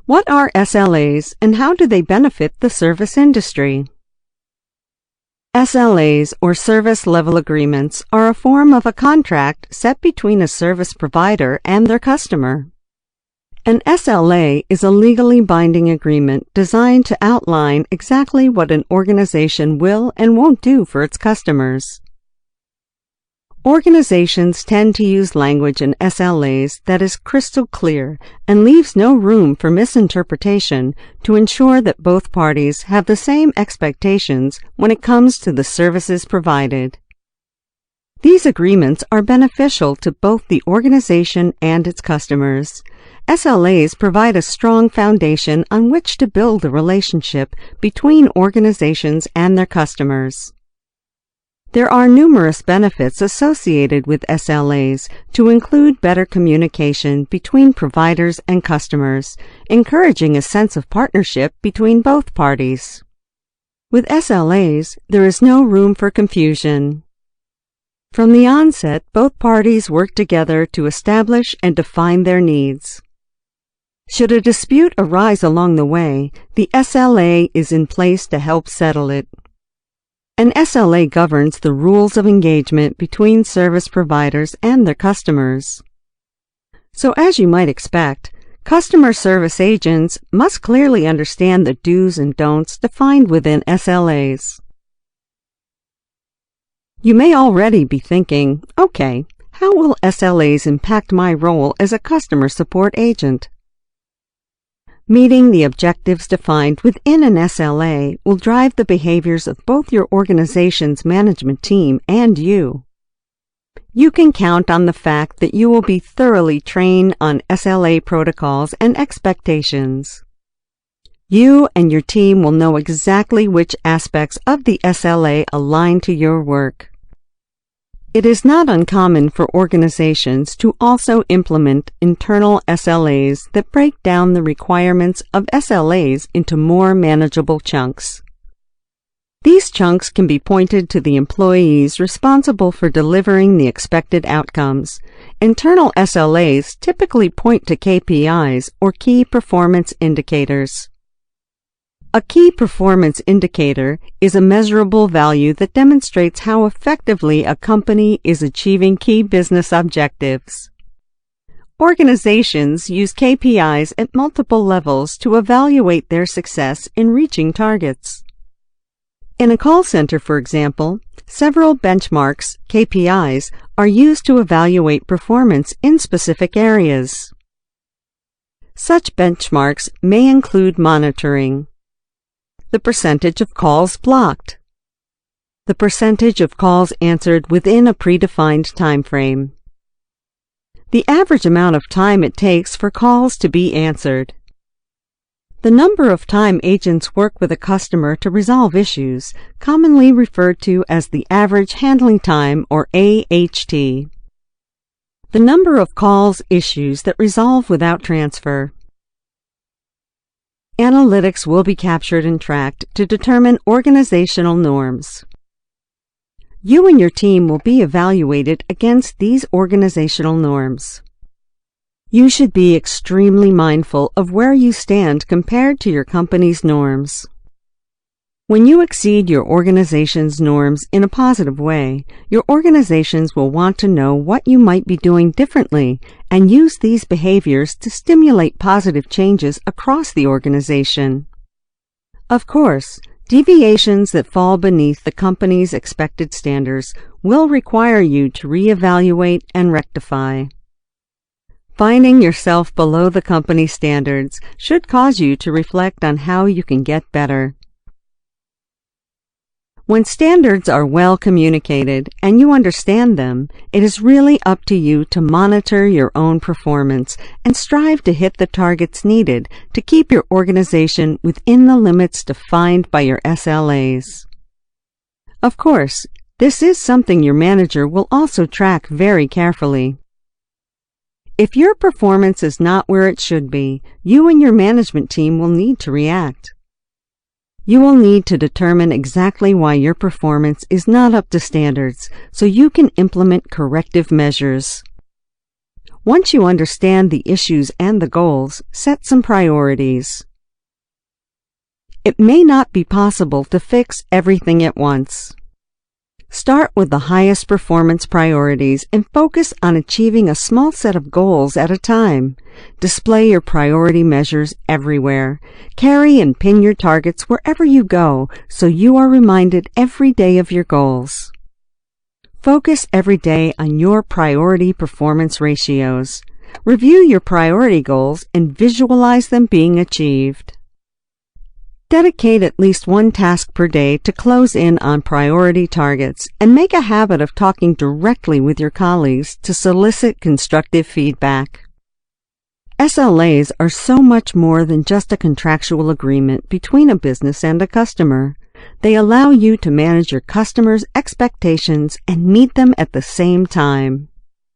What are SLAs and how do they benefit the service industry? SLAs, or Service Level Agreements, are a form of a contract set between a service provider and their customer. An SLA is a legally binding agreement designed to outline exactly what an organization will and won't do for its customers. Organizations tend to use language in SLAs that is crystal clear and leaves no room for misinterpretation to ensure that both parties have the same expectations when it comes to the services provided. These agreements are beneficial to both the organization and its customers. SLAs provide a strong foundation on which to build a relationship between organizations and their customers. There are numerous benefits associated with SLAs to include better communication between providers and customers, encouraging a sense of partnership between both parties. With SLAs, there is no room for confusion. From the onset, both parties work together to establish and define their needs. Should a dispute arise along the way, the SLA is in place to help settle it. An SLA governs the rules of engagement between service providers and their customers. So, as you might expect, customer service agents must clearly understand the do's and don'ts defined within SLAs. You may already be thinking, okay, how will SLAs impact my role as a customer support agent? Meeting the objectives defined within an SLA will drive the behaviors of both your organization's management team and you. You can count on the fact that you will be thoroughly trained on SLA protocols and expectations. You and your team will know exactly which aspects of the SLA align to your work. It is not uncommon for organizations to also implement internal SLAs that break down the requirements of SLAs into more manageable chunks. These chunks can be pointed to the employees responsible for delivering the expected outcomes. Internal SLAs typically point to KPIs, or key performance indicators. A key performance indicator is a measurable value that demonstrates how effectively a company is achieving key business objectives. Organizations use KPIs at multiple levels to evaluate their success in reaching targets. In a call center, for example, several benchmarks, KPIs, are used to evaluate performance in specific areas. Such benchmarks may include monitoring, the percentage of calls blocked, the percentage of calls answered within a predefined time frame, the average amount of time it takes for calls to be answered, the number of time agents work with a customer to resolve issues, commonly referred to as the average handling time, or AHT, the number of calls issues that resolve without transfer. Analytics will be captured and tracked to determine organizational norms. You and your team will be evaluated against these organizational norms. You should be extremely mindful of where you stand compared to your company's norms. When you exceed your organization's norms in a positive way, your organizations will want to know what you might be doing differently and use these behaviors to stimulate positive changes across the organization. Of course, deviations that fall beneath the company's expected standards will require you to reevaluate and rectify. Finding yourself below the company standards should cause you to reflect on how you can get better. When standards are well communicated and you understand them, it is really up to you to monitor your own performance and strive to hit the targets needed to keep your organization within the limits defined by your SLAs. Of course, this is something your manager will also track very carefully. If your performance is not where it should be, you and your management team will need to react. You will need to determine exactly why your performance is not up to standards so you can implement corrective measures. Once you understand the issues and the goals, set some priorities. It may not be possible to fix everything at once. Start with the highest performance priorities and focus on achieving a small set of goals at a time. Display your priority measures everywhere. Carry and pin your targets wherever you go so you are reminded every day of your goals. Focus every day on your priority performance ratios. Review your priority goals and visualize them being achieved. Dedicate at least one task per day to close in on priority targets and make a habit of talking directly with your colleagues to solicit constructive feedback. SLAs are so much more than just a contractual agreement between a business and a customer. They allow you to manage your customers' expectations and meet them at the same time.